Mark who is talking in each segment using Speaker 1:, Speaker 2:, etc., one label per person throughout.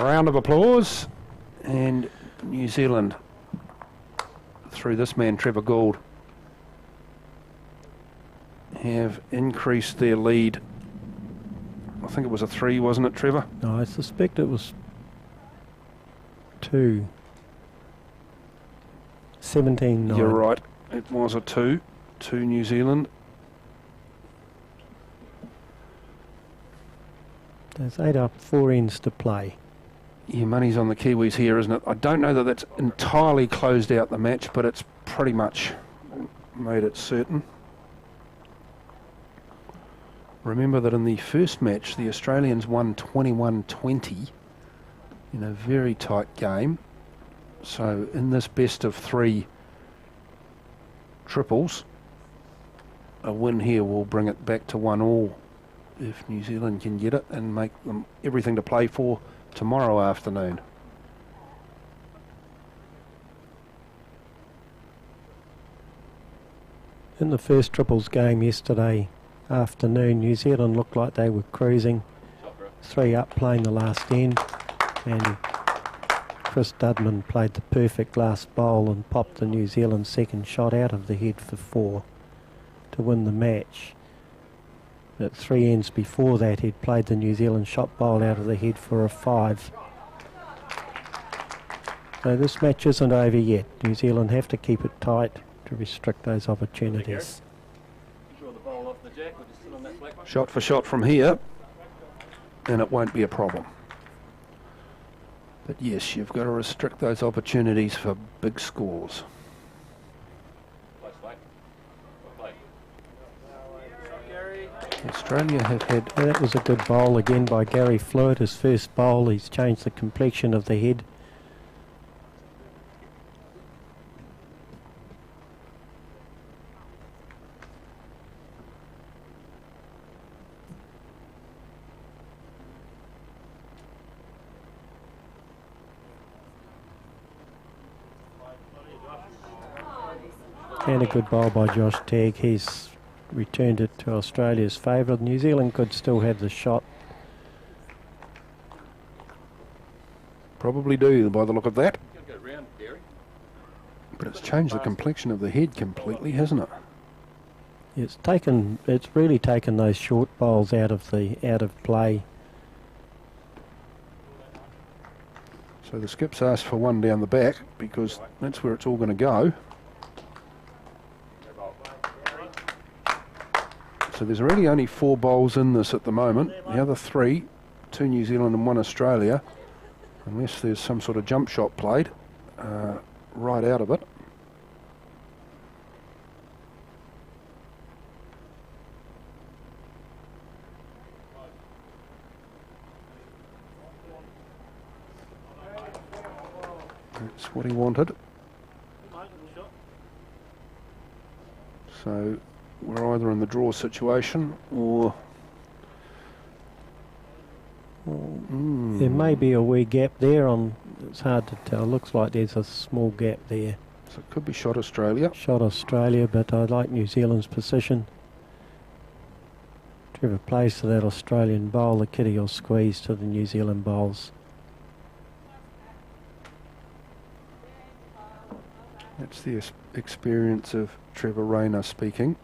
Speaker 1: Round of applause, and New Zealand, through this man Trevor Gould, have increased their lead. I think it was a 3, wasn't it, Trevor?
Speaker 2: No, I suspect it was 2. 17-9.
Speaker 1: You're right, it was a 2 to New Zealand.
Speaker 2: There's 8 up, 4 ends to play.
Speaker 1: Your money's on the Kiwis here, isn't it? I don't know that that's entirely closed out the match, but it's pretty much made it certain. Remember that in the first match, the Australians won 21-20 in a very tight game. So in this best of 3 triples, a win here will bring it back to 1-1 if New Zealand can get it and make them everything to play for tomorrow afternoon.
Speaker 2: In the first triples game yesterday afternoon, New Zealand looked like they were cruising. 3 up playing the last end, and Chris Dudman played the perfect last bowl and popped the New Zealand second shot out of the head for 4 to win the match. At 3 ends before that, he'd played the New Zealand shot bowl out of the head for a 5. So this match isn't over yet. New Zealand have to keep it tight to restrict those opportunities.
Speaker 1: Shot for shot from here, and it won't be a problem. But yes, you've got to restrict those opportunities for big scores. Australia have had...
Speaker 2: That was a good bowl again by Gary Fluitt. His first bowl, he's changed the complexion of the head. And a good bowl by Josh Tagg. He's returned it to Australia's favour. New Zealand could still have the shot.
Speaker 1: Probably do, by the look of that. But it's changed the complexion of the head completely, hasn't it?
Speaker 2: It's really taken those short bowls out of play.
Speaker 1: So the skips asked for 1 down the back because that's where it's all going to go. So there's really only 4 bowls in this at the moment. The other 3, 2 New Zealand and 1 Australia, unless there's some sort of jump shot played right out of it. That's what he wanted. So we're either in the draw situation or...
Speaker 2: There may be a wee gap there. It's hard to tell. Looks like there's a small gap there.
Speaker 1: So it could be shot Australia.
Speaker 2: Shot Australia, but I like New Zealand's position. Trevor plays to that Australian bowl. The kitty will squeeze to the New Zealand bowls.
Speaker 1: That's the experience of Trevor Rayner speaking.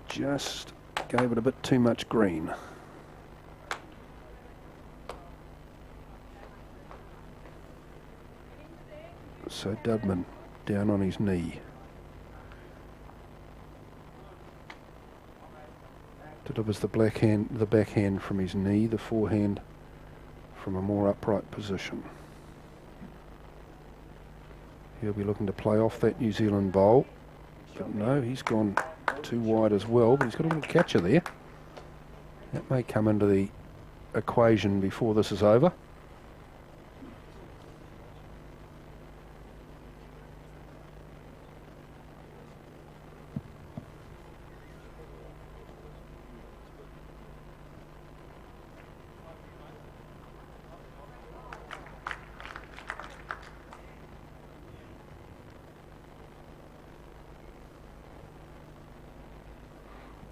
Speaker 1: Just gave it a bit too much green. So Dudman down on his knee. Delivers the backhand from his knee, the forehand from a more upright position. He'll be looking to play off that New Zealand bowl. But no, he's gone too wide as well, but he's got a little catcher there. That may come into the equation before this is over.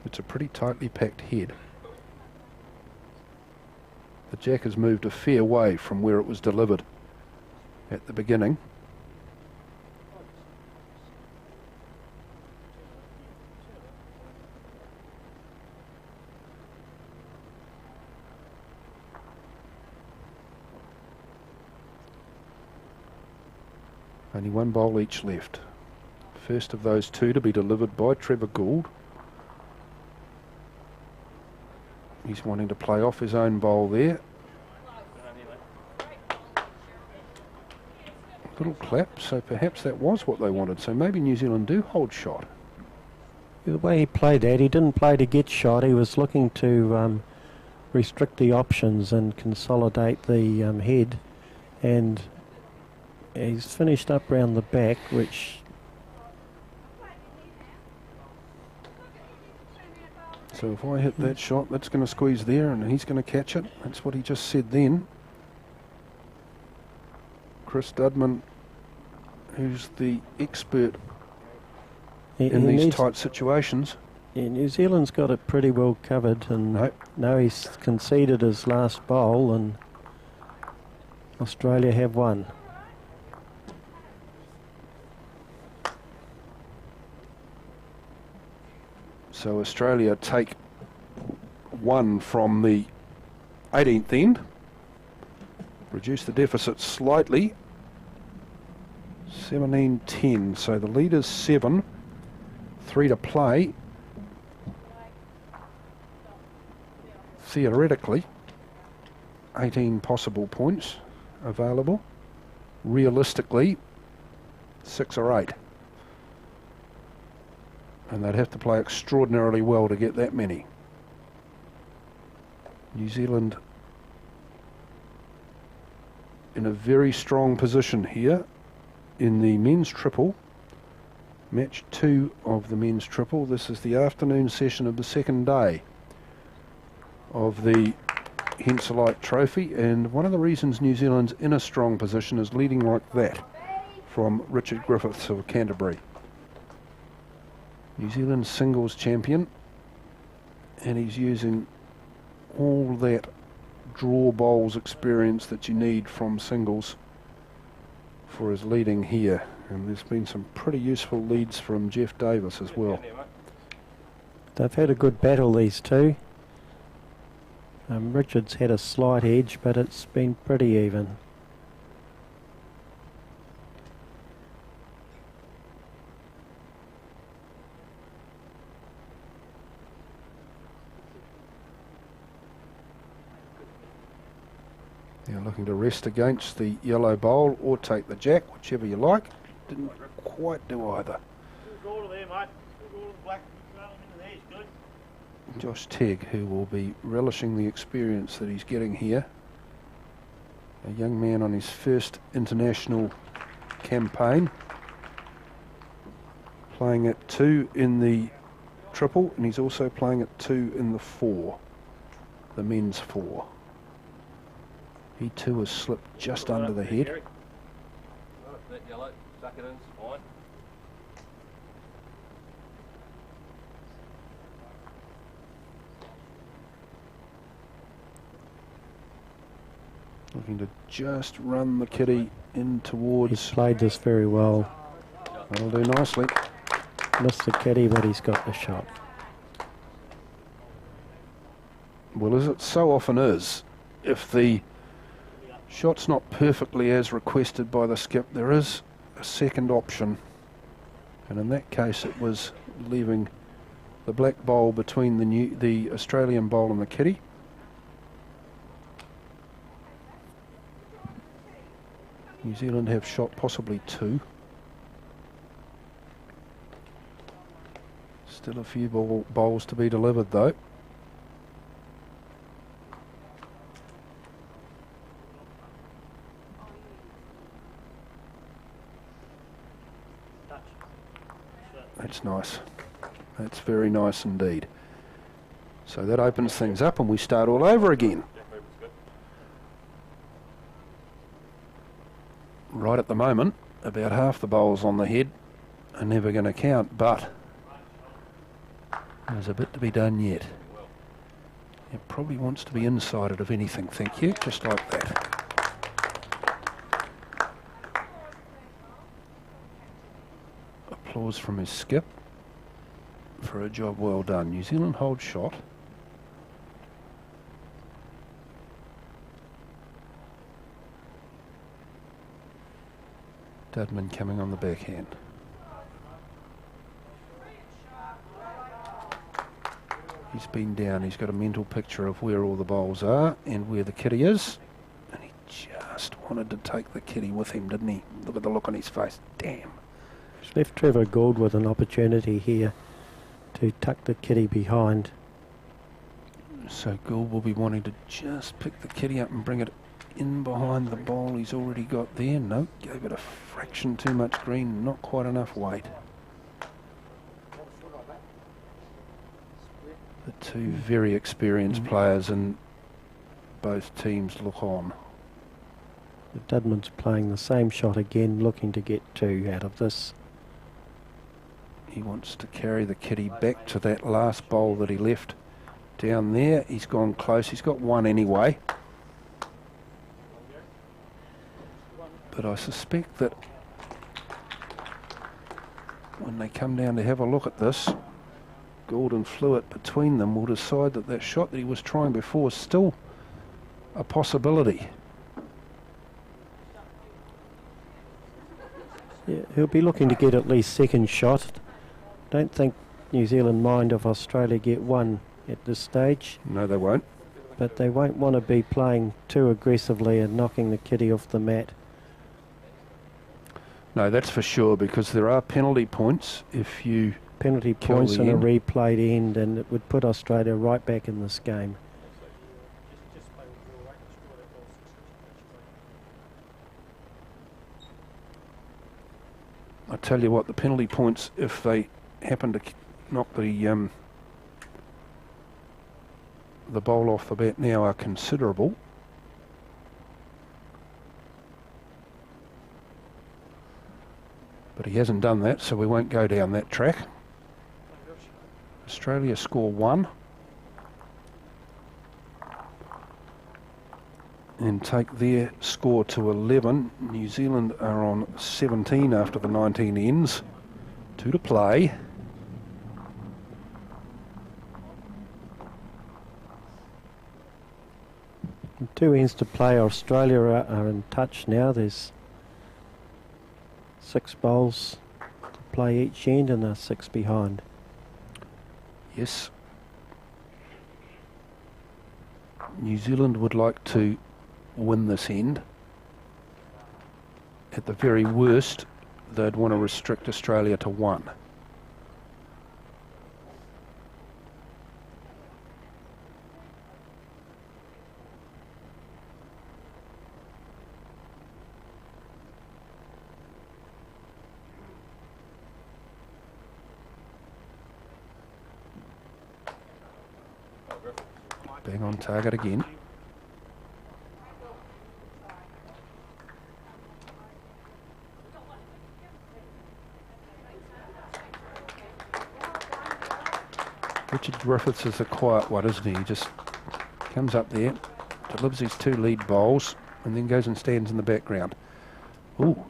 Speaker 1: It's a pretty tightly packed head. The jack has moved a fair way from where it was delivered at the beginning. Only one bowl each left. First of those two to be delivered by Trevor Gould. He's wanting to play off his own bowl there. Little clap, so perhaps that was what they wanted. So maybe New Zealand do hold shot.
Speaker 2: The way he played that, he didn't play to get shot. He was looking to restrict the options and consolidate the head. And he's finished up round the back, which...
Speaker 1: So if I hit that shot, that's going to squeeze there and he's going to catch it. That's what he just said then. Chris Dudman, who's the expert in these tight situations.
Speaker 2: Yeah, New Zealand's got it pretty well covered, and now he's conceded his last bowl, and Australia have won.
Speaker 1: So Australia take one from the 18th end, reduce the deficit slightly, 17-10. So the leader's 7, 3 to play. Theoretically, 18 possible points available. Realistically, 6 or 8. And they'd have to play extraordinarily well to get that many. New Zealand in a very strong position here in the men's triple. Match 2 of the men's triple. This is the afternoon session of the second day of the Henselite Trophy, and one of the reasons New Zealand's in a strong position is leading like that from Richard Griffiths of Canterbury. New Zealand singles champion, and he's using all that draw bowls experience that you need from singles for his leading here. And there's been some pretty useful leads from Jeff Davis as well.
Speaker 2: They've had a good battle, these two. Richard's had a slight edge, but it's been pretty even.
Speaker 1: Now looking to rest against the yellow bowl or take the jack, whichever you like. Didn't quite do either. Josh Tegg, who will be relishing the experience that he's getting here. A young man on his first international campaign. Playing at 2 in the triple, and he's also playing at 2 in the 4. The men's 4. He too has slipped just under the head.
Speaker 3: That yellow, suck it in, it's fine.
Speaker 1: Looking to just run the kitty in towards...
Speaker 2: He's played this very well.
Speaker 1: That'll do nicely.
Speaker 2: Missed the kitty, but he's got the shot.
Speaker 1: Well, as it so often is, if the shot's not perfectly as requested by the skip, there is a second option. And in that case, it was leaving the black bowl between the Australian bowl and the kitty. New Zealand have shot possibly 2. Still a few bowls to be delivered though. That's nice. That's very nice indeed. So that opens things up and we start all over again. Right at the moment, about half the bowls on the head are never going to count, but There's a bit to be done yet. It probably wants to be inside it, if anything, thank you, just like that. Applause from his skip for a job well done. New Zealand hold shot. Tasman coming on the backhand. He's been down, he's got a mental picture of where all the bowls are and where the kitty is. And he just wanted to take the kitty with him, didn't he? Look at the look on his face. Damn.
Speaker 2: He's left Trevor Gould with an opportunity here to tuck the kitty behind.
Speaker 1: So Gould will be wanting to just pick the kitty up and bring it in behind the bowl he's already got there. Nope, gave it a fraction too much green, not quite enough weight. The two very experienced players in both teams look on.
Speaker 2: Dudman's playing the same shot again, looking to get 2 out of this.
Speaker 1: He wants to carry the kitty back to that last bowl that he left down there. He's gone close, he's got 1 anyway. But I suspect that when they come down to have a look at this, Gould and Fluid between them will decide that that shot that he was trying before is still a possibility.
Speaker 2: Yeah, he'll be looking to get at least second shot. Don't think New Zealand mind if Australia get 1 at this stage.
Speaker 1: No, they won't.
Speaker 2: But they won't want to be playing too aggressively and knocking the kitty off the mat.
Speaker 1: No, that's for sure, because there are penalty points if you
Speaker 2: Penalty
Speaker 1: kill
Speaker 2: points
Speaker 1: the
Speaker 2: and a
Speaker 1: end.
Speaker 2: replayed end, and it would put Australia right back in this game.
Speaker 1: I tell you what, the penalty points, if they happen to knock the bowl off the bat now, are considerable. But he hasn't done that, so we won't go down that track. Australia score 1 and take their score to 11. New Zealand are on 17 after the 19 ends. 2 to play.
Speaker 2: And 2 ends to play. Australia are in touch now. There's 6 bowls to play each end, and they're 6 behind.
Speaker 1: Yes. New Zealand would like to win this end. At the very worst, they'd want to restrict Australia to 1. Bang on target again. Richard Griffiths is a quiet one, isn't he? He just comes up there, delivers his 2 lead bowls, and then goes and stands in the background. Ooh.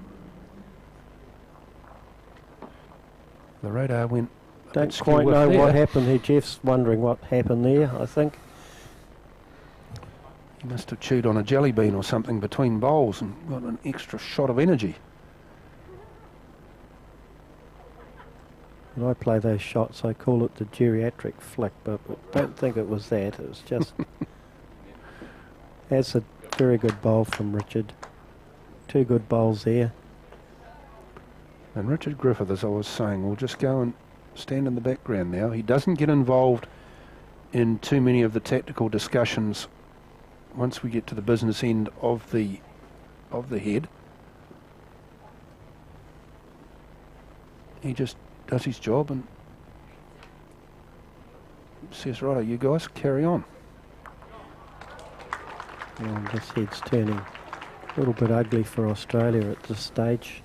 Speaker 1: The radar went.
Speaker 2: Don't quite know what happened here. Jeff's wondering what happened there, I think.
Speaker 1: He must have chewed on a jelly bean or something between bowls and got an extra shot of energy.
Speaker 2: When I play those shots, I call it the geriatric flick, but I don't think it was that. It was just... That's a very good bowl from Richard. 2 good bowls there.
Speaker 1: And Richard Griffith, as I was saying, will just go and stand in the background now. He doesn't get involved in too many of the tactical discussions once we get to the business end of the head. He just does his job and says, right, you guys carry on.
Speaker 2: And this head's turning a little bit ugly for Australia at this stage.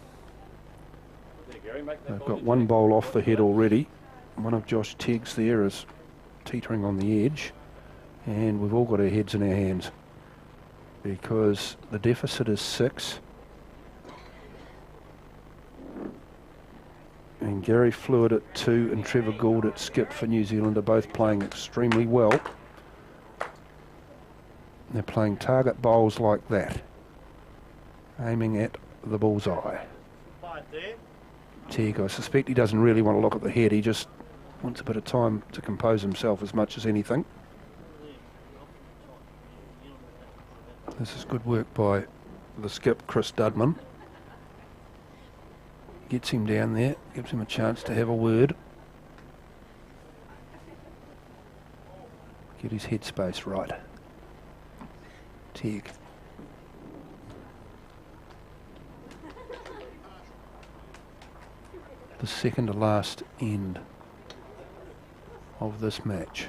Speaker 1: They've got 1 bowl off the head already. one of Josh Teague's there is teetering on the edge, and we've all got our heads in our hands because the deficit is 6. And Gary Fluid at 2 and Trevor Gould at skip for New Zealand are both playing extremely well. They're playing target bowls like that, aiming at the bullseye. Teague, I suspect he doesn't really want to look at the head, he just wants a bit of time to compose himself as much as anything. This is good work by the skip, Chris Dudman. Gets him down there, gives him a chance to have a word. Get his headspace right. Teague. The second to last end of this match.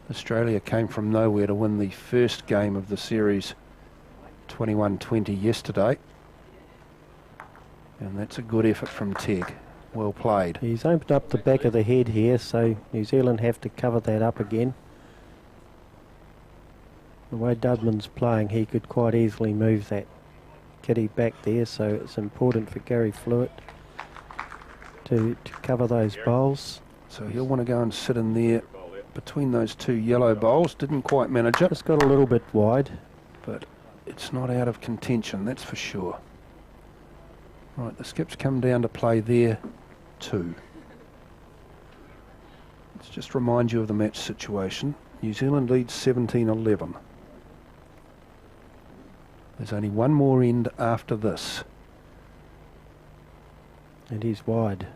Speaker 1: Australia came from nowhere to win the first game of the series 21-20 yesterday. And that's a good effort from Teague. Well played.
Speaker 2: He's opened up the back of the head here, so New Zealand have to cover that up again. The way Dudman's playing, he could quite easily move that kitty back there, so it's important for Gary Fluid to cover those bowls.
Speaker 1: So he'll want to go and sit in there between those two yellow bowls. Didn't quite manage it.
Speaker 2: Just got a little bit wide.
Speaker 1: But it's not out of contention, that's for sure. Right, the skips come down to play there too. Let's just remind you of the match situation. New Zealand leads 17-11. There's only one more end after this.
Speaker 2: And he's wide.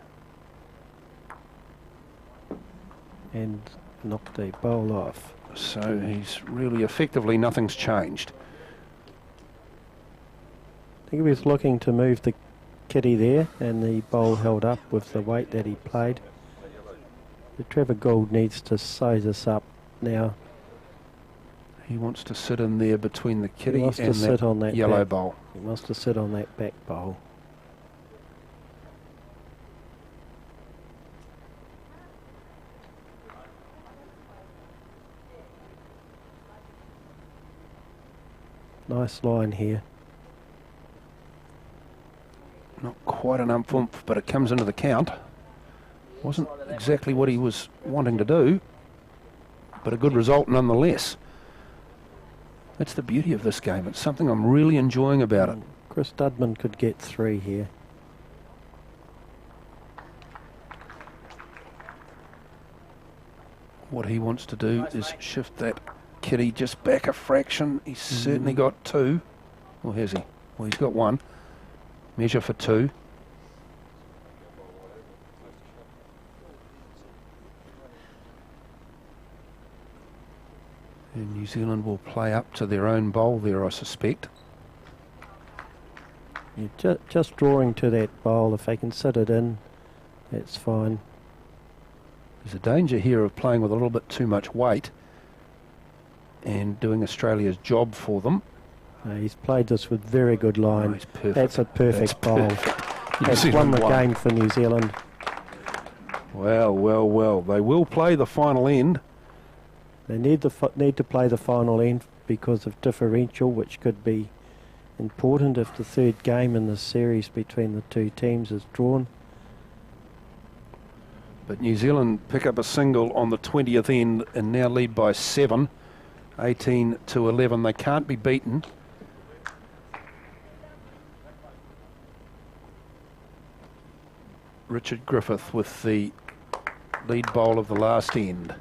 Speaker 2: And knocked the bowl off.
Speaker 1: So he's really effectively, nothing's changed.
Speaker 2: I think he was looking to move the kitty there, and the bowl held up with the weight that he played. The Trevor Gould needs to size this up now.
Speaker 1: He wants to sit in there between the kitty
Speaker 2: He wants
Speaker 1: and
Speaker 2: to sit on that
Speaker 1: yellow
Speaker 2: back.
Speaker 1: bowl.
Speaker 2: He wants to sit on that back bowl. Nice line here.
Speaker 1: Not quite an oomph, but it comes into the count. Wasn't exactly what he was wanting to do, but a good result nonetheless. That's the beauty of this game. It's something I'm really enjoying about it.
Speaker 2: Chris Dudman could get 3 here.
Speaker 1: What he wants to do is shift that kitty just back a fraction. He's certainly got 2. Or has he? Well, he's got 1. Measure for 2. And New Zealand will play up to their own bowl there, I suspect.
Speaker 2: Yeah, just drawing to that bowl. If they can sit it in, that's fine.
Speaker 1: There's a danger here of playing with a little bit too much weight and doing Australia's job for them.
Speaker 2: He's played this with very good line.
Speaker 1: Oh, he's perfect.
Speaker 2: That's a perfect bowl. That's
Speaker 1: Zealand
Speaker 2: won the
Speaker 1: won.
Speaker 2: game for New Zealand.
Speaker 1: Well, well, well. They will play the final end.
Speaker 2: They need to play the final end because of differential, which could be important if the third game in the series between the two teams is drawn.
Speaker 1: But New Zealand pick up a single on the 20th end and now lead by 7, 18-11. They can't be beaten. Richard Griffith with the lead bowl of the last end.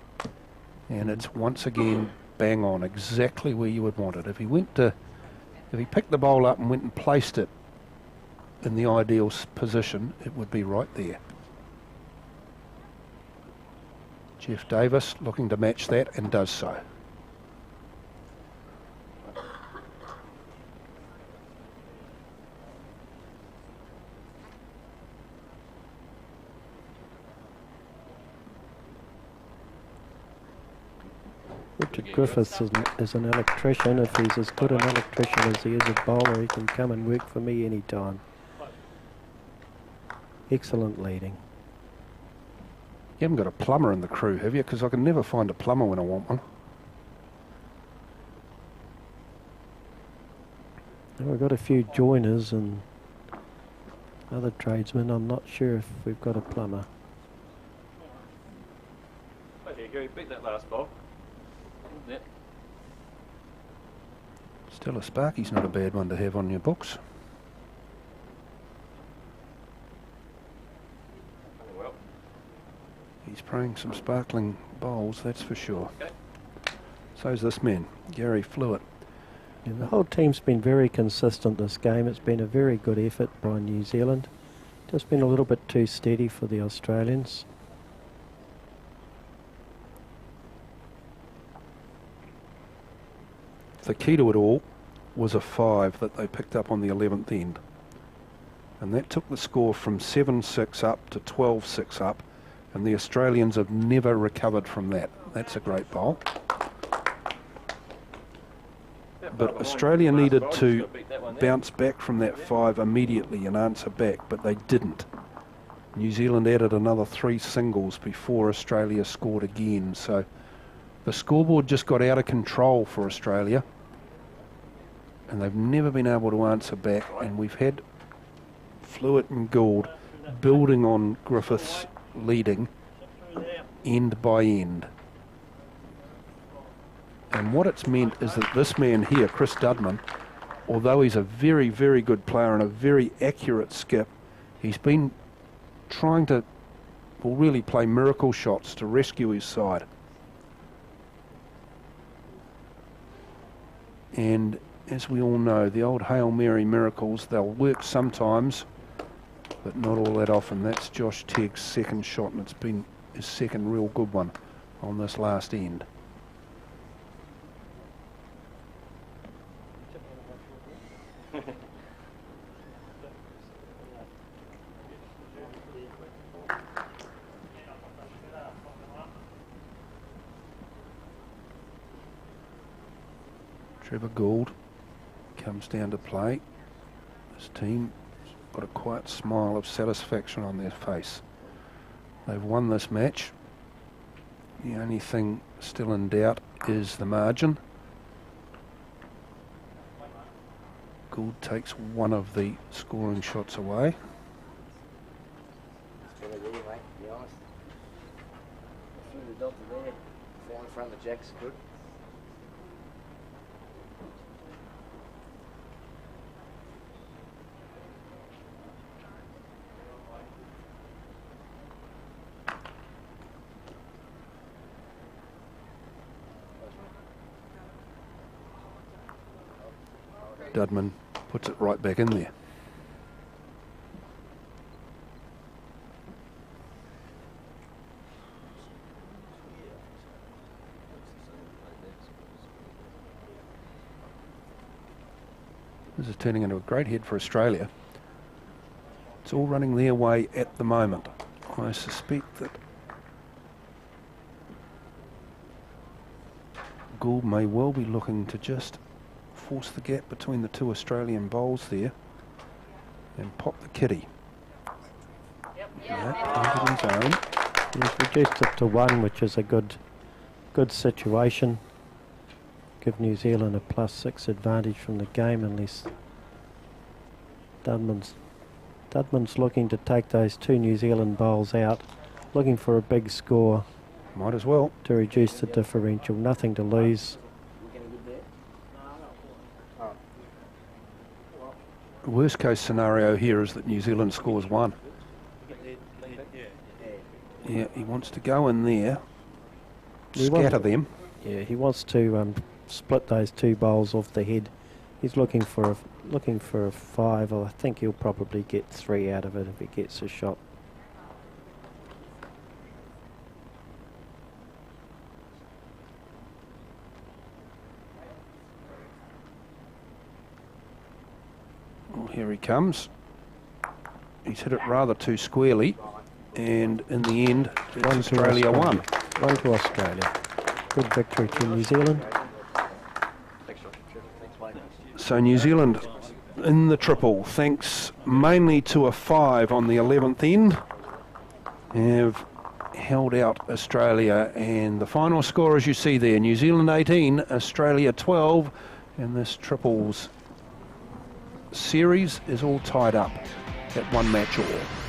Speaker 1: And it's once again bang on, exactly where you would want it. If he picked the bowl up and went and placed it in the ideal position, it would be right there. Jeff Davis looking to match that and does so.
Speaker 2: Richard Griffiths is an electrician. If he's as good an electrician as he is a bowler, he can come and work for me anytime. Excellent leading.
Speaker 1: You haven't got a plumber in the crew, have you? Because I can never find a plumber when I want one.
Speaker 2: We've got a few joiners and other tradesmen. I'm not sure if we've got a plumber.
Speaker 3: Oh, here you go. You beat that last ball. Yeah.
Speaker 1: Still a Sparky's not a bad one to have on your books.
Speaker 3: Oh, well.
Speaker 1: He's playing some sparkling bowls, that's for sure.
Speaker 3: Okay.
Speaker 1: So's this man, Gary Flewitt.
Speaker 2: Yeah, the whole team's been very consistent this game. It's been a very good effort by New Zealand. Just been a little bit too steady for the Australians.
Speaker 1: The key to it all was a 5 that they picked up on the 11th end. And that took the score from 7-6 up to 12-6 up. And the Australians have never recovered from that. That's a great bowl. But Australia needed to bounce back from that 5 immediately and answer back, but they didn't. New Zealand added another 3 singles before Australia scored again. So the scoreboard just got out of control for Australia, and they've never been able to answer back. And we've had Flewitt and Gould building on Griffiths leading end by end. And what it's meant is that this man here, Chris Dudman, although he's a very, very good player and a very accurate skip, he's been trying to, well, really play miracle shots to rescue his side. And as we all know, the old Hail Mary miracles, they'll work sometimes, but not all that often. That's Josh Tegg's second shot, and it's been his second real good one on this last end. Trevor Gould comes down to play. His team got a quiet smile of satisfaction on their face. They've won this match. The only thing still in doubt is the margin. Gould takes one of the scoring shots away.
Speaker 4: It's been a year, mate, to be honest. Through the delta there, four in front of the jack's good.
Speaker 1: Dudman puts it right back in there. This is turning into a great head for Australia. It's all running their way at the moment. I suspect that Gould may well be looking to just force the gap between the two Australian bowls there and pop the kitty. Yeah, into his own.
Speaker 2: He's reduced it to 1, which is a good situation. Give New Zealand a +6 advantage from the game, unless Dudman's looking to take those 2 New Zealand bowls out, looking for a big score.
Speaker 1: Might as well.
Speaker 2: To reduce the differential, nothing to lose.
Speaker 1: The worst case scenario here is that New Zealand scores 1. Yeah, he wants to go in there, scatter them.
Speaker 2: Yeah, he wants to split those 2 bowls off the head. He's looking for a 5. I think he'll probably get 3 out of it if he gets a shot.
Speaker 1: Well, here he comes. He's hit it rather too squarely, and in the end, it's Australia 1.
Speaker 2: 1 to Australia. Good victory to New Zealand.
Speaker 1: So New Zealand in the triple, thanks mainly to a 5 on the 11th end, have held out Australia, and the final score, as you see there, New Zealand 18, Australia 12, and this triples series is all tied up at 1 match all.